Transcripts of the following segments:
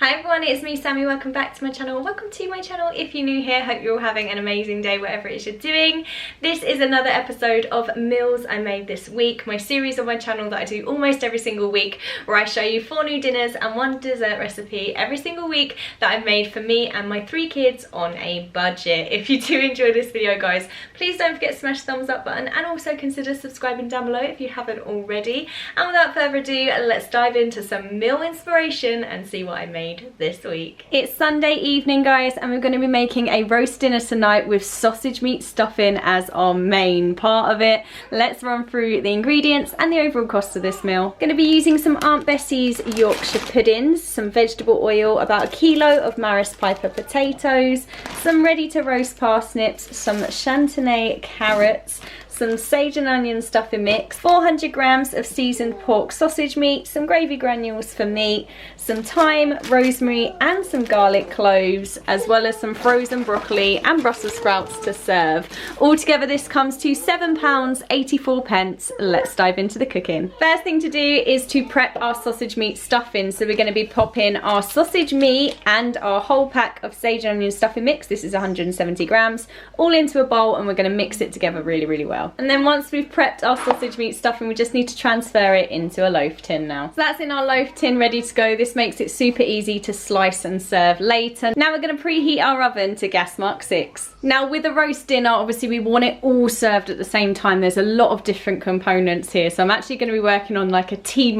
Hi everyone, it's me Sammy, welcome back to my channel. Welcome to my channel if you're new here. Hope you're all having an amazing day whatever it is you're doing. This is another episode of Meals I Made This Week, my series on my channel that I do almost every single week, where I show you 4 new dinners and 1 dessert recipe every single week that I've made for me and my 3 kids on a budget. If you do enjoy this video guys, please don't forget to smash the thumbs up button and also consider subscribing down below if you haven't already. And without further ado, let's dive into some meal inspiration and see what I made this week. It's Sunday evening guys, and we're going to be making a roast dinner tonight with sausage meat stuffing as our main part of it. Let's run through the ingredients and the overall cost of this meal. Going to be using some Aunt Bessie's Yorkshire puddings, some vegetable oil, about 1 kilo of Maris Piper potatoes, some ready to roast parsnips, some chantenay carrots, some sage and onion stuffing mix, 400 grams of seasoned pork sausage meat, some gravy granules for meat, some thyme, rosemary and some garlic cloves, as well as some frozen broccoli and Brussels sprouts to serve. Altogether this comes to £7.84. Let's dive into the cooking. First thing to do is to prep our sausage meat stuffing. So we're going to be popping our sausage meat and our whole pack of sage and onion stuffing mix, this is 170 grams, all into a bowl, and we're going to mix it together really well. And then once we've prepped our sausage meat stuffing, we just need to transfer it into a loaf tin now. So that's in our loaf tin ready to go. This makes it super easy to slice and serve later. Now we're going to preheat our oven to gas mark 6. Now with a roast dinner, obviously we want it all served at the same time. There's a lot of different components here. So I'm actually going to be working on like a T-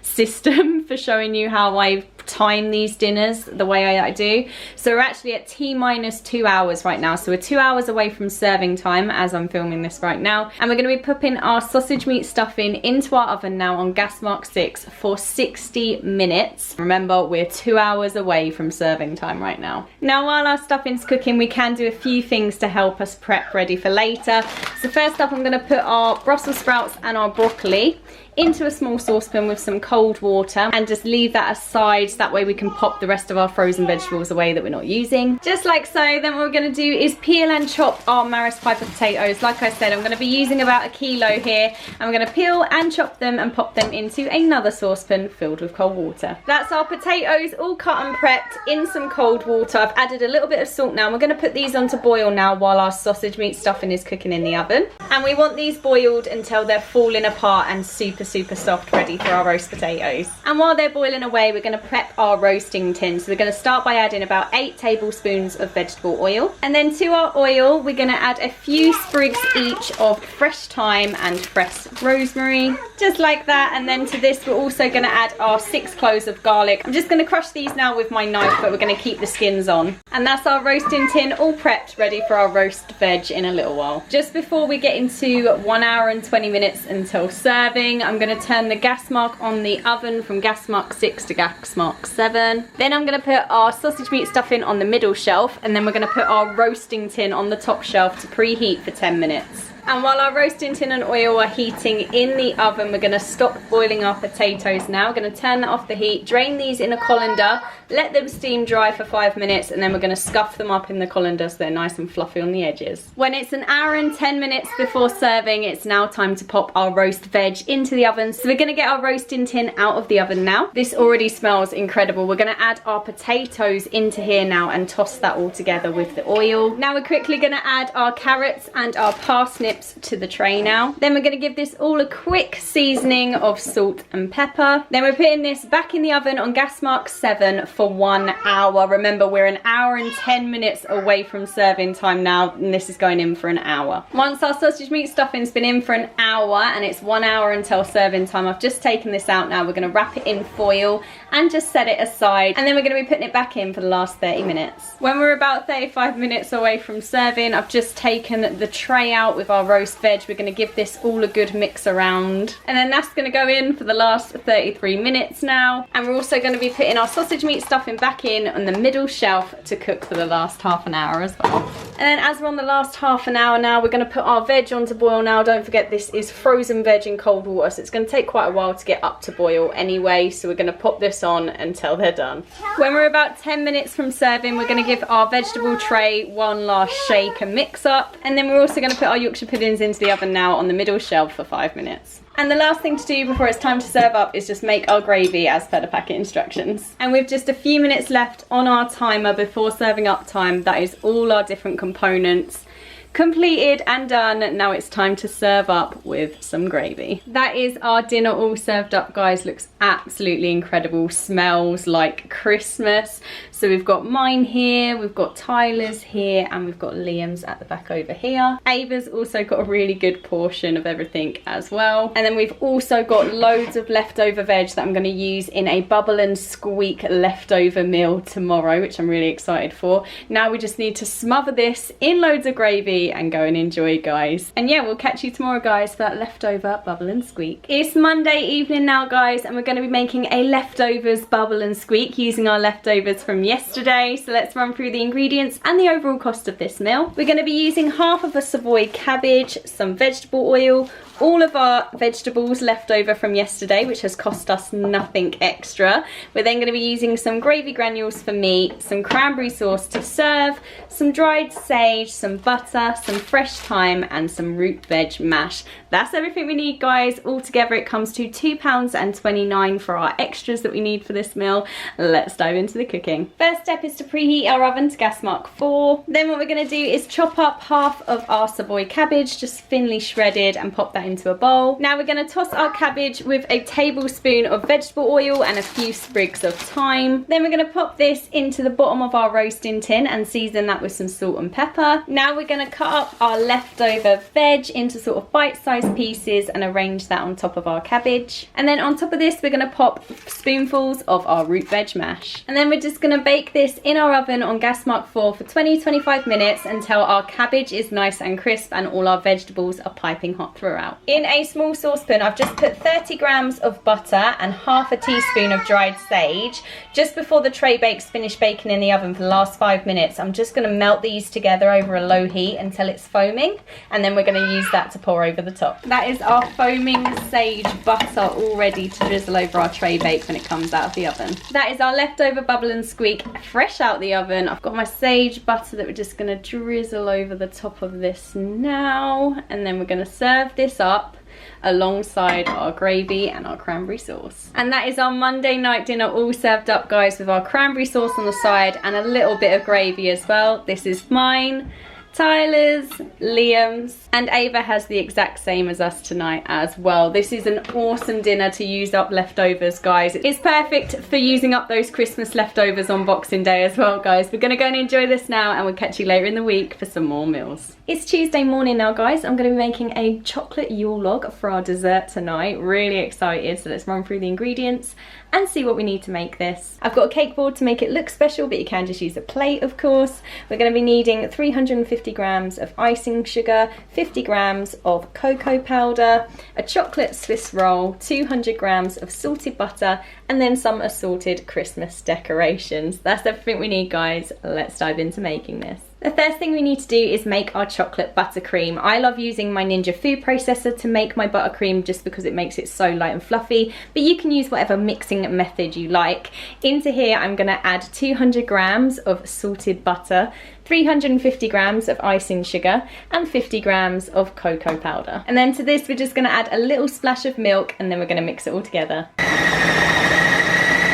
system for showing you how I time these dinners the way I do. So we're actually at T-2 hours right now, so we're 2 hours away from serving time as I'm filming this right now, and we're going to be popping our sausage meat stuffing into our oven now on gas mark 6 for 60 minutes. Remember, we're 2 hours away from serving time right now. Now while our stuffing's cooking, we can do a few things to help us prep ready for later. So first up, I'm going to put our Brussels sprouts and our broccoli into a small saucepan with some cold water and just leave that aside, so that way we can pop the rest of our frozen vegetables away that we're not using. Just like so. Then what we're going to do is peel and chop our Maris Piper potatoes. Like I said, I'm going to be using about 1 kilo here, and we're going to peel and chop them and pop them into another saucepan filled with cold water. That's our potatoes all cut and prepped in some cold water. I've added a little bit of salt now. We're going to put these on to boil now while our sausage meat stuffing is cooking in the oven, and we want these boiled until they're falling apart and super soft, ready for our roast potatoes. And while they're boiling away, we're going to prep our roasting tin. So we're going to start by adding about 8 tablespoons of vegetable oil, and then to our oil we're going to add a few sprigs each of fresh thyme and fresh rosemary, just like that. And then to this we're also going to add our 6 cloves of garlic. I'm just going to crush these now with my knife, but we're going to keep the skins on. And that's our roasting tin all prepped, ready for our roast veg in a little while. Just before we get into 1 hour and 20 minutes until serving, I'm going to turn the gas mark on the oven from gas mark 6 to gas mark 7. Then I'm going to put our sausage meat stuffing on the middle shelf, and then we're going to put our roasting tin on the top shelf to preheat for 10 minutes. And while our roasting tin and oil are heating in the oven, we're going to stop boiling our potatoes now. We're going to turn that off the heat, drain these in a colander, let them steam dry for 5 minutes, and then we're going to scuff them up in the colander so they're nice and fluffy on the edges. When it's 1 hour and 10 minutes before serving, it's now time to pop our roast veg into the oven. So we're going to get our roasting tin out of the oven now. This already smells incredible. We're going to add our potatoes into here now and toss that all together with the oil. Now we're quickly going to add our carrots and our parsnips to the tray now. Then we're going to give this all a quick seasoning of salt and pepper. Then we're putting this back in the oven on gas mark 7 for 1 hour. Remember, we're 1 hour and 10 minutes away from serving time now, and this is going in for 1 hour. Once our sausage meat stuffing's been in for 1 hour and it's 1 hour until serving time, I've just taken this out now. We're going to wrap it in foil and just set it aside, and then we're going to be putting it back in for the last 30 minutes. When we're about 35 minutes away from serving, I've just taken the tray out with our roast veg. We're going to give this all a good mix around, and then that's going to go in for the last 33 minutes now. And we're also going to be putting our sausage meat stuffing back in on the middle shelf to cook for the last half an hour as well. And then as we're on the last half an hour now, we're going to put our veg on to boil now. Don't forget, this is frozen veg in cold water, so it's going to take quite a while to get up to boil anyway, so we're going to pop this on until they're done. When we're about 10 minutes from serving, we're going to give our vegetable tray one last shake and mix up, and then we're also going to put our Yorkshire puddings into the oven now on the middle shelf for 5 minutes. And the last thing to do before it's time to serve up is just make our gravy as per the packet instructions. And with just a few minutes left on our timer before serving up time, that is all our different components completed and done. Now it's time to serve up with some gravy. That is our dinner all served up, guys. Looks absolutely incredible, smells like Christmas. So we've got mine here, we've got Tyler's here, and we've got Liam's at the back over here. Ava's also got a really good portion of everything as well. And then we've also got loads of leftover veg that I'm going to use in a bubble and squeak leftover meal tomorrow, which I'm really excited for. Now we just need to smother this in loads of gravy and go and enjoy, guys. And yeah, we'll catch you tomorrow, guys, for that leftover bubble and squeak. It's Monday evening now, guys, and we're going to be making a leftovers bubble and squeak using our leftovers from yesterday. So let's run through the ingredients and the overall cost of this meal. We're going to be using half of a Savoy cabbage, some vegetable oil, all of our vegetables left over from yesterday, which has cost us nothing extra. We're then going to be using some gravy granules for me, some cranberry sauce to serve, some dried sage, some butter, some fresh thyme, and some root veg mash. That's everything we need, guys. Altogether it comes to £2.29 for our extras that we need for this meal. Let's dive into the cooking. First step is to preheat our oven to gas mark 4. Then what we're going to do is chop up half of our Savoy cabbage, just thinly shredded, and pop that into a bowl. Now we're going to toss our cabbage with a tablespoon of vegetable oil and a few sprigs of thyme. Then we're going to pop this into the bottom of our roasting tin and season that with some salt and pepper. Now we're going to cut up our leftover veg into sort of bite-sized pieces and arrange that on top of our cabbage. And then on top of this, we're going to pop spoonfuls of our root veg mash. And then we're just going to bake this in our oven on gas mark 4 for 20-25 minutes until our cabbage is nice and crisp and all our vegetables are piping hot throughout. In a small saucepan, I've just put 30 grams of butter and half a teaspoon of dried sage. Just before the tray bakes finish baking in the oven for the last 5 minutes, I'm just going to melt these together over a low heat until it's foaming, and then we're going to use that to pour over the top. That is our foaming sage butter all ready to drizzle over our tray bake when it comes out of the oven. That is our leftover bubble and squeak fresh out the oven. I've got my sage butter that we're just going to drizzle over the top of this now, and then we're going to serve this up alongside our gravy and our cranberry sauce. And that is our Monday night dinner all served up, guys, with our cranberry sauce on the side and a little bit of gravy as well. This is mine, Tyler's, Liam's, and Ava has the exact same as us tonight as well. This is an awesome dinner to use up leftovers, guys. It's perfect for using up those Christmas leftovers on Boxing Day as well, guys. We're gonna go and enjoy this now, and we'll catch you later in the week for some more meals. It's Tuesday morning now, guys. I'm gonna be making a chocolate Yule log for our dessert tonight. Really excited, so let's run through the ingredients and see what we need to make this. I've got a cake board to make it look special, but you can just use a plate, of course. We're going to be needing 350 grams of icing sugar, 50 grams of cocoa powder, a chocolate Swiss roll, 200 grams of salted butter, and then some assorted Christmas decorations. That's everything we need, guys. Let's dive into making this. The first thing we need to do is make our chocolate buttercream. I love using my Ninja food processor to make my buttercream just because it makes it so light and fluffy, but you can use whatever mixing method you like. Into here I'm going to add 200 grams of salted butter, 350 grams of icing sugar, and 50 grams of cocoa powder. And then to this we're just going to add a little splash of milk, and then we're going to mix it all together.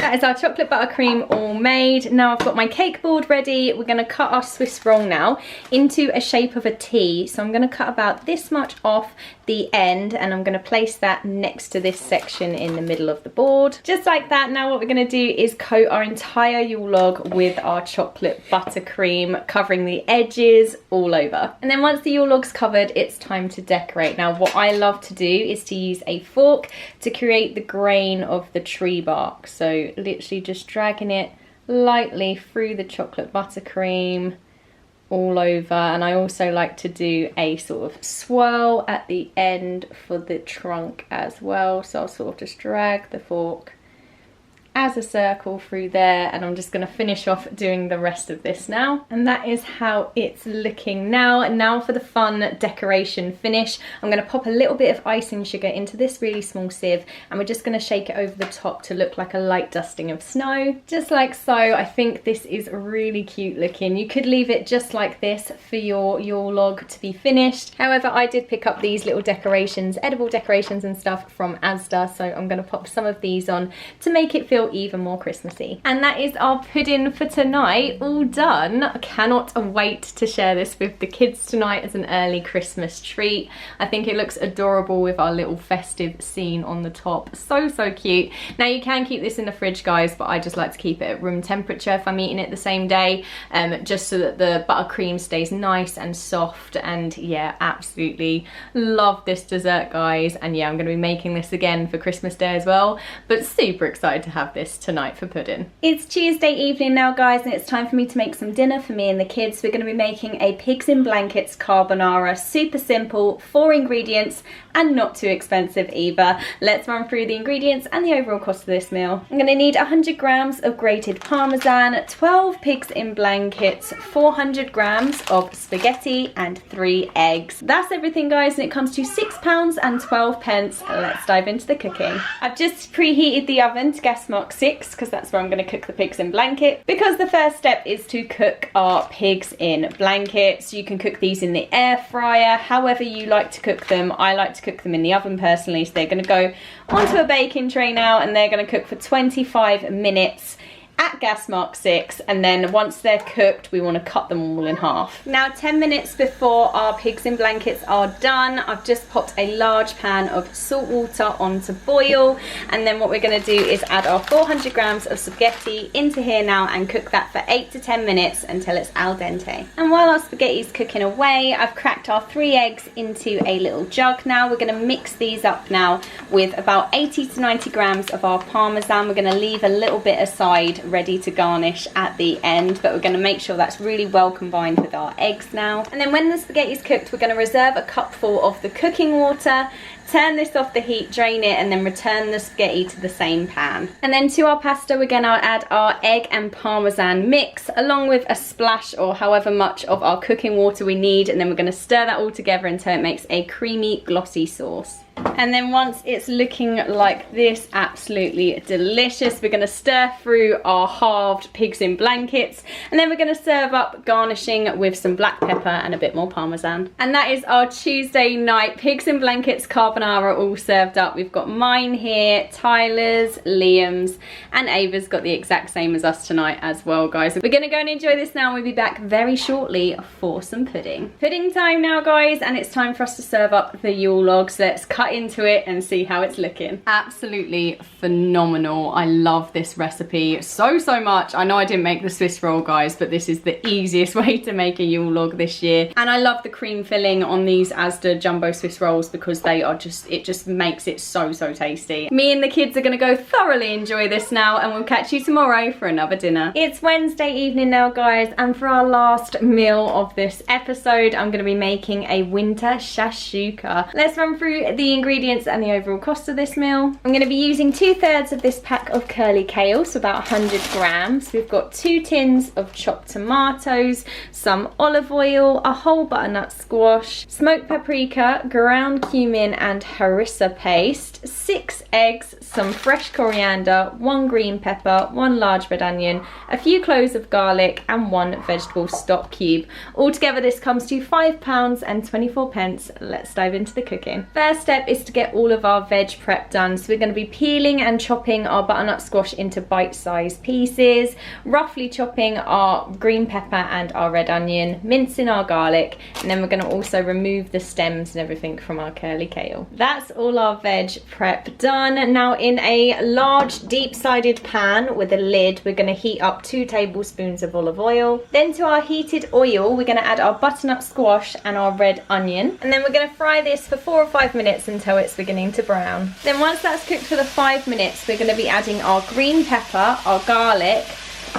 That is our chocolate buttercream all made. Now I've got my cake board ready. We're going to cut our Swiss roll now into a shape of a T. So I'm going to cut about this much off the end, and I'm going to place that next to this section in the middle of the board. Just like that. Now what we're going to do is coat our entire Yule log with our chocolate buttercream, covering the edges all over. And then once the Yule log's covered, it's time to decorate. Now what I love to do is to use a fork to create the grain of the tree bark. So literally just dragging it lightly through the chocolate buttercream all over. And I also like to do a sort of swirl at the end for the trunk as well. So I'll sort of just drag the fork as a circle through there, and I'm just going to finish off doing the rest of this now. And that is how it's looking now. And now for the fun decoration finish, I'm going to pop a little bit of icing sugar into this really small sieve, and we're just going to shake it over the top to look like a light dusting of snow, just like so. I think this is really cute looking. You could leave it just like this for your Yule log to be finished. However, I did pick up these little decorations, edible decorations and stuff from Asda, so I'm going to pop some of these on to make it feel even more Christmassy. And that is our pudding for tonight, all done. I cannot wait to share this with the kids tonight as an early Christmas treat. I think it looks adorable with our little festive scene on the top. So cute. Now you can keep this in the fridge, guys, but I just like to keep it at room temperature if I'm eating it the same day, just so that the buttercream stays nice and soft. And yeah, absolutely love this dessert, guys. And yeah, I'm going to be making this again for Christmas Day as well, but super excited to have this tonight for pudding. It's Tuesday evening now, guys, and it's time for me to make some dinner for me and the kids. We're going to be making a pigs in blankets carbonara. Super simple, 4 ingredients, and not too expensive either. Let's run through the ingredients and the overall cost of this meal. I'm going to need 100 grams of grated parmesan, 12 pigs in blankets, 400 grams of spaghetti, and 3 eggs. That's everything, guys, and it comes to £6.12. Let's dive into the cooking. I've just preheated the oven to gas mark 6 because that's where I'm going to cook the pigs in blanket, because the first step is to cook our pigs in blankets. You can cook these in the air fryer, however you like to cook them. I like to cook them in the oven personally, so they're going to go onto a baking tray now, and they're going to cook for 25 minutes at gas mark 6, and then once they're cooked we want to cut them all in half. Now 10 minutes before our pigs in blankets are done, I've just popped a large pan of salt water on to boil, and then what we're going to do is add our 400 grams of spaghetti into here now and cook that for 8 to 10 minutes until it's al dente. And while our spaghetti is cooking away, I've cracked our 3 eggs into a little jug. Now we're going to mix these up now with about 80 to 90 grams of our parmesan. We're going to leave a little bit aside ready to garnish at the end, but we're going to make sure that's really well combined with our eggs now. And then when the spaghetti is cooked, we're going to reserve a cupful of the cooking water, turn this off the heat, drain it, and then return the spaghetti to the same pan. And then to our pasta, we're going to add our egg and parmesan mix along with a splash or however much of our cooking water we need, and then we're going to stir that all together until it makes a creamy glossy sauce. And then once it's looking like this, absolutely delicious, we're going to stir through our halved pigs in blankets, and then we're going to serve up, garnishing with some black pepper and a bit more parmesan. And that is our Tuesday night pigs in blankets carbonara all served up. We've got mine here, Tyler's, Liam's, and Ava's got the exact same as us tonight as well, guys. We're going to go and enjoy this now, and we'll be back very shortly for some pudding. Pudding time now, guys, and it's time for us to serve up the Yule log. So let's cut into it and see how it's looking. Absolutely phenomenal. I love this recipe so much. I know I didn't make the Swiss roll, guys, but this is the easiest way to make a Yule log this year. And I love the cream filling on these Asda jumbo Swiss rolls because they are it just makes it so tasty. Me and the kids are gonna go thoroughly enjoy this now, and we'll catch you tomorrow for another dinner. It's Wednesday evening now, guys, and for our last meal of this episode, I'm gonna be making a winter shakshuka. Let's run through the ingredients and the overall cost of this meal. I'm going to be using 2/3 of this pack of curly kale, so about 100 grams. We've got 2 tins of chopped tomatoes, some olive oil, a whole butternut squash, smoked paprika, ground cumin and harissa paste, 6 eggs, some fresh coriander, 1 green pepper, 1 large red onion, a few cloves of garlic and 1 vegetable stock cube. Altogether this comes to £5.24. Let's dive into the cooking. First step is to get all of our veg prep done. So we're going to be peeling and chopping our butternut squash into bite-sized pieces, roughly chopping our green pepper and our red onion, mincing our garlic, and then we're going to also remove the stems and everything from our curly kale. That's all our veg prep done. Now in a large deep-sided pan with a lid, we're going to heat up 2 tablespoons of olive oil. Then to our heated oil, we're going to add our butternut squash and our red onion, and then we're going to fry this for 4 or 5 minutes until it's beginning to brown. Then once that's cooked for the 5 minutes, we're going to be adding our green pepper, our garlic,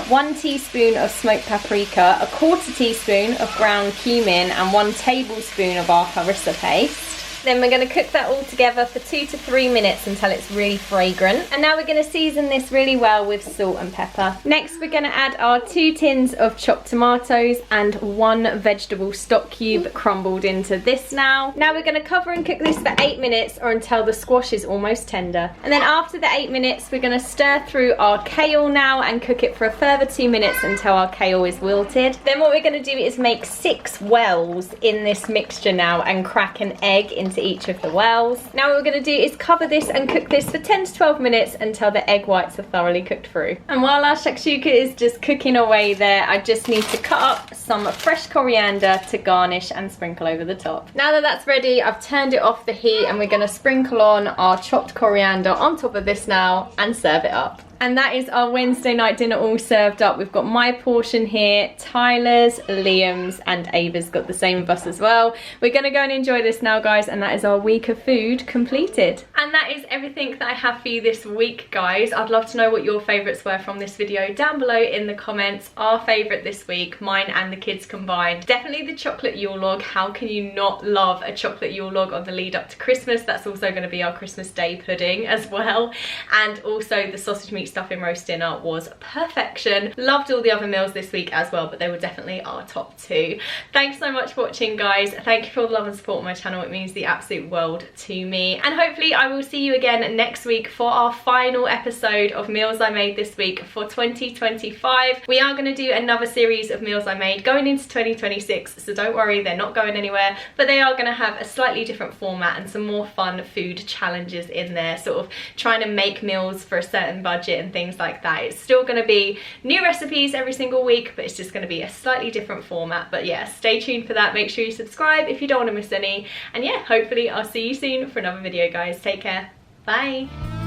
1 teaspoon of smoked paprika, a 1/4 teaspoon of ground cumin, and 1 tablespoon of our harissa paste. Then we're going to cook that all together for 2 to 3 minutes until it's really fragrant. And now we're going to season this really well with salt and pepper. Next, we're going to add our 2 tins of chopped tomatoes and 1 vegetable stock cube crumbled into this now. Now we're going to cover and cook this for 8 minutes or until the squash is almost tender. And then after the 8 minutes, we're going to stir through our kale now and cook it for a further 2 minutes until our kale is wilted. Then what we're going to do is make 6 wells in this mixture now and crack an egg into each of the wells. Now what we're going to do is cover this and cook this for 10 to 12 minutes until the egg whites are thoroughly cooked through. And while our shakshuka is just cooking away there, I just need to cut up some fresh coriander to garnish and sprinkle over the top. Now that that's ready, I've turned it off the heat and we're going to sprinkle on our chopped coriander on top of this now and serve it up. And that is our Wednesday night dinner all served up. We've got my portion here, Tyler's, Liam's, and Ava's got the same of us as well. We're gonna go and enjoy this now, guys, and that is our week of food completed. And that is everything that I have for you this week, guys. I'd love to know what your favourites were from this video down below in the comments. Our favourite this week, mine and the kids combined, definitely the chocolate Yule log. How can you not love a chocolate Yule log on the lead up to Christmas? That's also gonna be our Christmas Day pudding as well. And also the sausage meat stuffing roast dinner was perfection. Loved all the other meals this week as well, but they were definitely our top 2. Thanks so much for watching, guys. Thank you for all the love and support on my channel. It means the absolute world to me. And hopefully I will see you again next week for our final episode of meals I made this week for 2025. We are going to do another series of meals I made going into 2026, so don't worry, they're not going anywhere, but they are going to have a slightly different format and some more fun food challenges in there, sort of trying to make meals for a certain budget and things like that. It's still going to be new recipes every single week, but it's just going to be a slightly different format. But yeah, stay tuned for that. Make sure you subscribe if you don't want to miss any. And yeah, hopefully I'll see you soon for another video, guys. Take care. Bye.